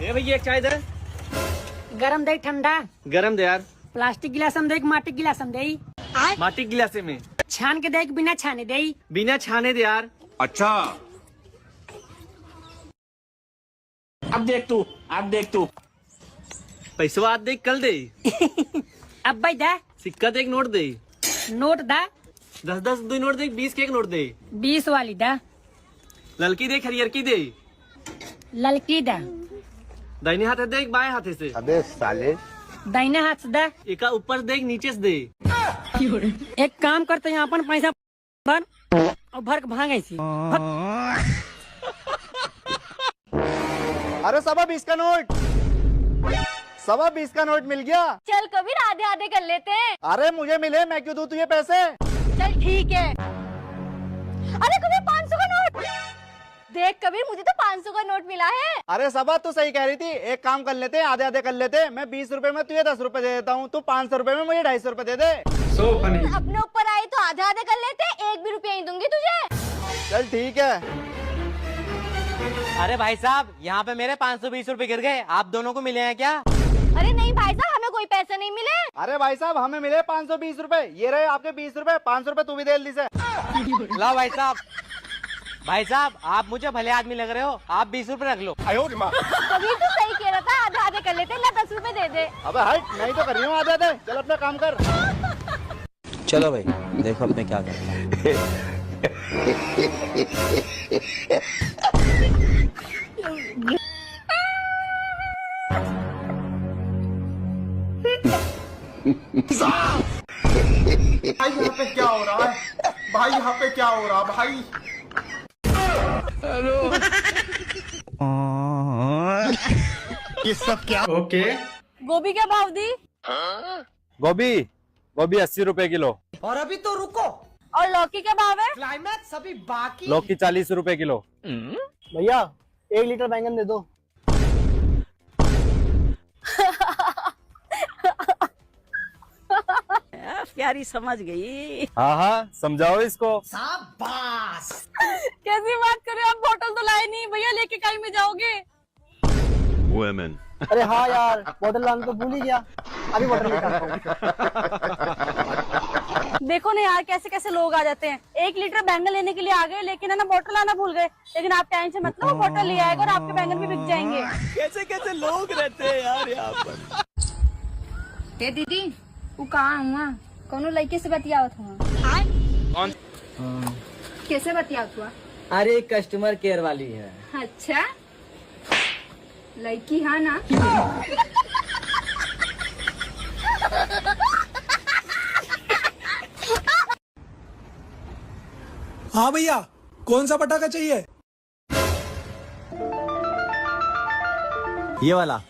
ए भैया एक चाय दे। गरम दे ठंडा। गरम दे यार। प्लास्टिक गिलास में दे माटी गिलास में दे। माटी गिलासे में। छान के दे बिना छाने दे। बिना छाने दे यार। अच्छा अब देख तू पैसा आज दे कल दे। अब भाई दा सिक्का दे एक नोट दे। नोट दा 10-10 दो नोट दे 20 के एक नोट दे। 20 वाली दा। ललकी दे हरियर की दे। ललकी दा। दाहिने हाथ दे एक बाएं हाथे से। अबे साले दाहिने हाथ से दा। एक ऊपर दे एक नीचे से दे। एक काम करते हैं अपन पैसा भर और भर के भागे सी। अरे 20 का नोट, 20 का नोट मिल गया। चल कबीर आधे आधे कर लेते हैं। अरे मुझे मिले, मैं क्यों दूं तुझे पैसे। चल ठीक है। अरे कबीर 500 का नोट देख। कबीर मुझे तो 500 का नोट मिला है। अरे सबा तू सही कह रही थी, एक काम कर लेते हैं, आधे आधे कर लेते हैं। मैं 20 रुपए में तुझे 10 रुपए दे देता हूँ, तू 500 रुपए में मुझे 250 रुपए दे दे। अपने ऊपर आई तो आधे आधे कर लेते हैं, 1 भी रुपया नहीं दूंगी तुझे। चल ठीक है। अरे भाई साहब यहाँ पे मेरे 520 रुपए गिर गए, आप दोनों को मिले हैं क्या? अरे नहीं भाई साहब, हमें कोई पैसे नहीं मिले। अरे भाई साहब हमें मिले 520 रुपए, ये रहे आपके 20 रुपए। 500 रुपए तू भी दे जल्दी से। ला भाई साहब। भाई साहब आप मुझे भले आदमी लग रहे हो, आप 20 रुपए रख लो। कबीर तो सही कह रहा था, आधे आधे कर लेते हैं। ला 10 रुपए दे दे। अबे हट, नहीं तो कर रही हूँ आधे आधे। चल अपना काम कर। चलो भाई देखो अब मैं क्या करता हूँ। भाई यहाँ पे क्या हो रहा है? भाई यहाँ पे क्या हो रहा भाई? ये सब क्या? ओके गोभी क्या भाव दी? गोभी 80 रुपए किलो। और अभी तो रुको, और लौकी क्या भाव है? क्लाइमैक्स अभी बाकी। लौकी 40 रुपए किलो। भैया 1 लीटर बैंगन दे दो। प्यारी समझ गई। हाँ समझाओ इसको। शाबाश। कैसी बात कर रहे हो आप? बोतल तो लाए नहीं भैया, लेके कहीं में जाओगे? अरे हाँ यार, बोतल लाना तो भूल ही गया। अभी बोतल लेकर आता हूँ। देखो ना यार, कैसे कैसे लोग आ जाते हैं। 1 लीटर बैंगन लेने के लिए आ गए, लेकिन है ना बोतल लाना भूल गए। लेकिन आप टेंशन मत लो, वो बोतल ले आएगा और आपके बैंगन भी बिक जाएंगे। कैसे कैसे लोग रहते हैं यार यहाँ पर। हे दीदी, वो कहाँ हुआ? कौनो लड़के से बतियावत हुआ? कौन? कैसे बतियावत हुआ? अरे कस्टमर केयर वाली है। अच्छा लड़की है ना? हाँ भैया, कौन सा पटाखा चाहिए? ये वाला।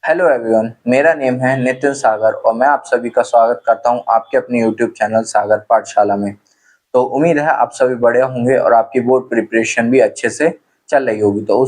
हेलो एवरीवन, मेरा नेम है नितिन सागर और मैं आप सभी का स्वागत करता हूं आपके अपने यूट्यूब चैनल सागर पाठशाला में। तो उम्मीद है आप सभी बढ़िया होंगे और आपकी बोर्ड प्रिपरेशन भी अच्छे से चल रही होगी। तो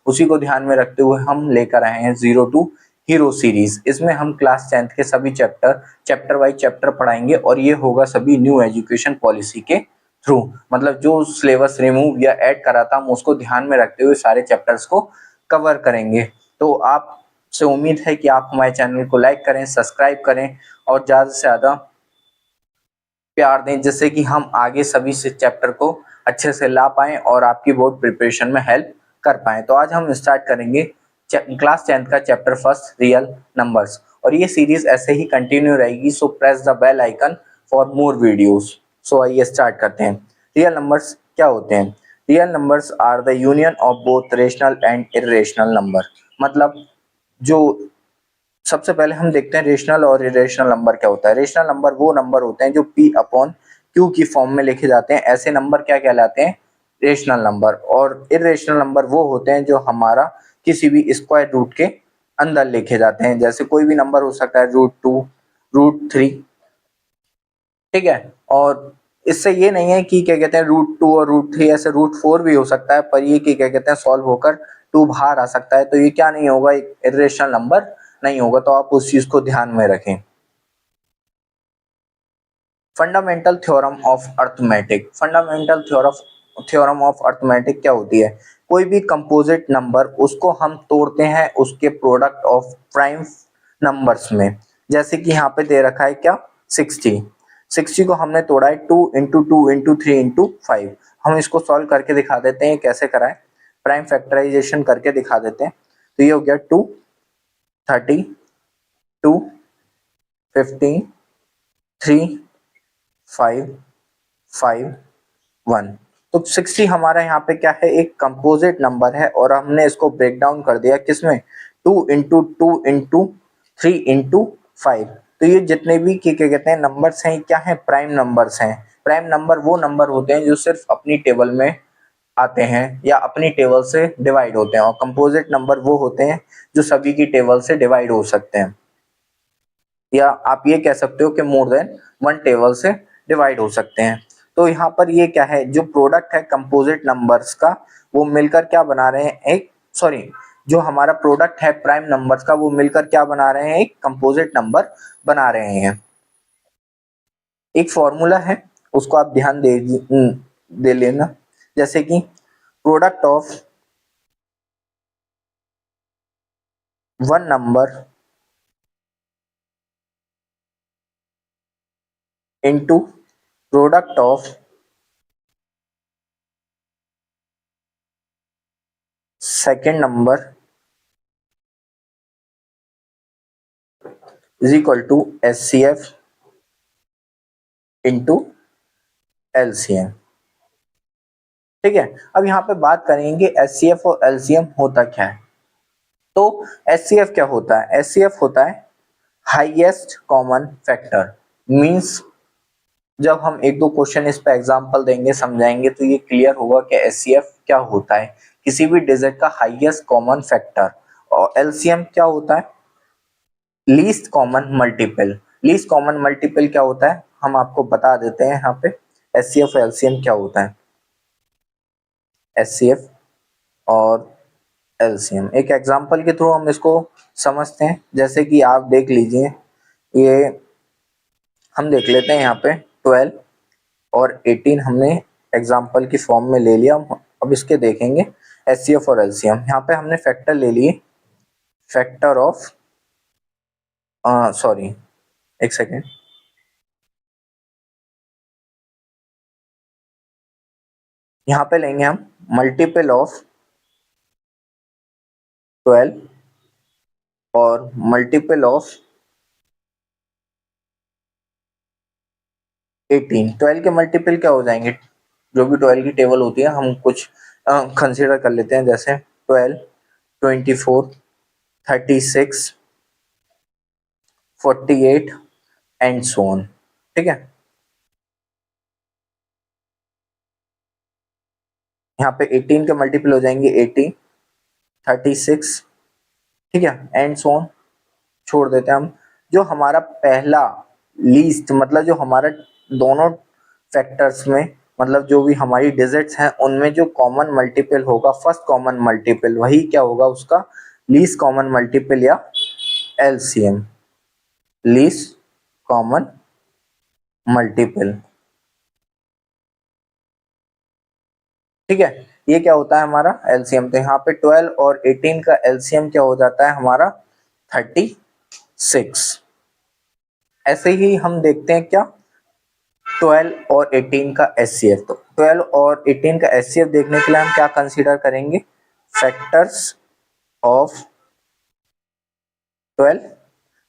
उसी को ध्यान में रखते हुए हम लेकर आए हैं 0 to हीरो सीरीज। इसमें हम क्लास 10th के सभी चैप्टर वाइज चैप्टर पढ़ाएंगे और ये होगा सभी न्यू एजुकेशन पॉलिसी के थ्रू। मतलब जो सिलेबस रिमूव या ऐड करा था हम उसको ध्यान में रखते हुए सारे चैप्टर्स को कवर करेंगे। तो आप से उम्मीद है कि आप हमारे चैनल को लाइक करें, सब्सक्राइब करें और ज़्यादा से ज़्यादा प्यार दें, जिससे कि हम आगे सभी से चैप्टर को अच्छे से ला पाएं और आपकी बोर्ड प्रिपरेशन में हेल्प कर पाएं। तो आज हम स्टार्ट करेंगे क्लास 10th का चैप्टर फर्स्ट, रियल नंबर्स, और ये सीरीज ऐसे ही कंटिन्यू रहेगी। So press the bell icon for more videos. So आइए स्टार्ट करते हैं। रियल नंबर्स क्या होते हैं? Real numbers are the union of both rational and irrational number. मतलब जो सबसे पहले हम देखते हैं रेशनल और इरेशनल नंबर क्या होता है। रेशनल नंबर वो नंबर होते हैं जो P/Q की फॉर्म में लिखे जाते हैं। ऐसे नंबर क्या कहलाते हैं? Rational number. और इरेशनल नंबर वो होते हैं जो हमारा किसी भी स्क्वायर रूट के अंदर लिखे जाते हैं। जैसे कोई भी नंबर हो सकता है √2, √3, ठीक है। और इससे ये नहीं है कि क्या कहते हैं √2 और √3, ऐसे √4 भी हो सकता है, पर ये क्या कहते हैं सॉल्व होकर 2 बाहर आ सकता है। तो ये क्या नहीं होगा? एक इरेशनल नंबर नहीं होगा। तो आप उस चीज को ध्यान में रखें। Fundamental theorem of arithmetic. Fundamental theorem of arithmetic क्या होती है? कोई भी कंपोजिट नंबर उसको हम तोड़ते हैं उसके प्रोडक्ट ऑफ प्राइम नंबर्स में। जैसे कि यहाँ पे दे रखा है क्या, 60 को हमने तोड़ा है 2 इंटू 2 इंटू 3 इंटू 5। हम इसको सॉल्व करके दिखा देते हैं कैसे कराएं, प्राइम फैक्टराइजेशन करके दिखा देते हैं। तो ये हो गया 2 30 2 15 3 5 5 1। तो 60 हमारा यहाँ पे क्या है, एक कंपोजिट नंबर है और हमने इसको ब्रेक डाउन कर दिया किसमें, 2 इंटू 2 इंटू 3 इंटू 5। तो ये जितने भी क्या कहते हैं नंबर्स हैं, क्या है, प्राइम नंबर्स हैं। प्राइम नंबर वो नंबर होते हैं जो सिर्फ अपनी टेबल में आते हैं या अपनी टेबल से डिवाइड होते हैं, और कंपोजिट नंबर वो होते हैं जो सभी की टेबल से डिवाइड हो सकते हैं, या आप ये कह सकते हो कि मोर देन वन टेबल से डिवाइड हो सकते हैं। तो यहाँ पर ये क्या है, जो प्रोडक्ट है कंपोजिट नंबर्स का वो मिलकर क्या बना रहे हैं, एक जो हमारा प्रोडक्ट है प्राइम नंबर्स का वो मिलकर क्या बना रहे हैं, एक कंपोजिट नंबर बना रहे हैं। एक फॉर्मूला है उसको आप ध्यान दे लेना, जैसे कि product of one number into product of second number is equal to HCF into LCM। ठीक है, अब यहाँ पे बात करेंगे HCF और LCM होता क्या है। तो HCF क्या होता है, HCF होता है हाईएस्ट कॉमन फैक्टर। मींस जब हम एक दो क्वेश्चन इस पे एग्जांपल देंगे समझाएंगे तो ये क्लियर होगा कि HCF क्या होता है, किसी भी डिजिट का हाईएस्ट कॉमन फैक्टर। और LCM क्या होता है, least common multiple. Least common multiple क्या होता है हम आपको बता देते हैं यहाँ पे, HCF और LCM क्या होता है। HCF और LCM एक एग्जांपल के थ्रू हम इसको समझते हैं। जैसे कि आप देख लीजिए, ये हम देख लेते हैं यहाँ पे 12 और 18 हमने एग्जांपल की फॉर्म में ले लिया। अब इसके देखेंगे HCF और LCM। यहाँ पे हमने फैक्टर ले लिए, फैक्टर ऑफ सॉरी एक सेकेंड, यहाँ पे लेंगे हम मल्टीपल ऑफ 12 और मल्टीपल ऑफ 18। 12 के मल्टीपल क्या हो जाएंगे, जो भी 12 की टेबल होती है हम कुछ कंसीडर कर लेते हैं, जैसे 12 24 36 48 एंड सो ऑन। ठीक है, यहाँ पे 18 के मल्टीपल हो जाएंगे 80 36, ठीक है, एंड सो ऑन। छोड़ देते हैं हम। जो हमारा पहला लीस्ट मतलब जो हमारा दोनों फैक्टर्स में मतलब जो भी हमारी डिजिट्स हैं उनमें जो कॉमन मल्टीपल होगा, फर्स्ट कॉमन मल्टीपल, वही क्या होगा उसका लीस्ट कॉमन मल्टीपल या LCM, लीस्ट कॉमन मल्टीपल। ठीक है, ये क्या होता है हमारा LCM। तो यहाँ पे 12 और 18 का LCM क्या हो जाता है हमारा 36। ऐसे ही हम देखते हैं क्या 12 और 18 का HCF। तो 12 और 18 का HCF देखने के लिए हम क्या कंसीडर करेंगे, फैक्टर्स ऑफ 12।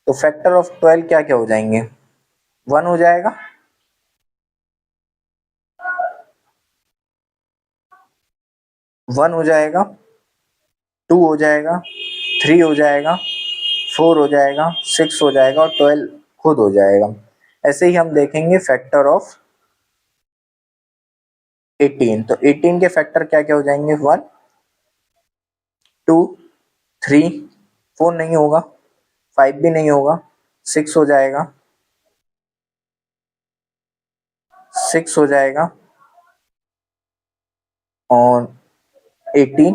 तो फैक्टर ऑफ 12 क्या क्या हो जाएंगे, 1 हो जाएगा, 1 हो जाएगा, 2 हो जाएगा, 3 हो जाएगा, 4 हो जाएगा, 6 हो जाएगा और 12 खुद हो जाएगा। ऐसे ही हम देखेंगे फैक्टर ऑफ 18। तो 18 के फैक्टर क्या क्या हो जाएंगे, 1 2 3 4 नहीं होगा, 5 भी नहीं होगा, 6 हो जाएगा, 6 हो जाएगा और 18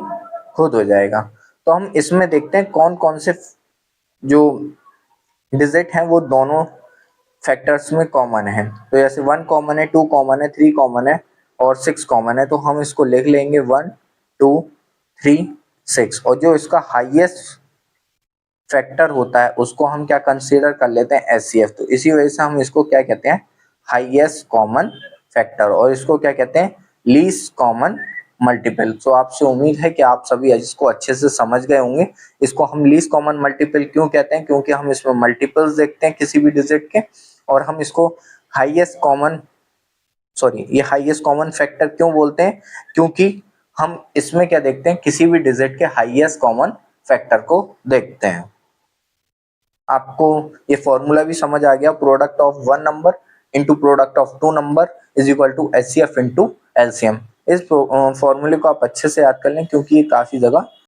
खुद हो जाएगा। तो हम इसमें देखते हैं कौन कौन से जो डिजिट हैं वो दोनों फैक्टर्स में कॉमन है। तो जैसे 1 कॉमन है, 2 कॉमन है, 3 कॉमन है और 6 कॉमन है, तो हम इसको लिख लेंगे 1 2 3 6। और जो इसका हाईएस्ट फैक्टर होता है उसको हम क्या कंसीडर कर लेते हैं, HCF। तो इसी वजह से हम इसको क्या कहते हैं, हाईएस्ट कॉमन फैक्टर, और इसको क्या कहते हैं, लीस्ट कॉमन मल्टीपल। तो आपसे उम्मीद है कि आप सभी इसको अच्छे से समझ गए होंगे। इसको हम लीस्ट कॉमन मल्टीपल क्यों कहते हैं, क्योंकि हम इसमें मल्टीपल्स देखते हैं किसी भी डिजिट के, और हम इसको हाईएस्ट कॉमन फैक्टर क्यों बोलते हैं, क्योंकि हम इसमें क्या देखते हैं, किसी भी डिजिट के हाईएस्ट कॉमन फैक्टर को देखते हैं। आपको ये फॉर्मूला भी समझ आ गया, product of 1 number into product of 2 number is equal to HCF into LCM। इस फॉर्मूले को आप अच्छे से याद कर लें, क्योंकि ये काफी जगह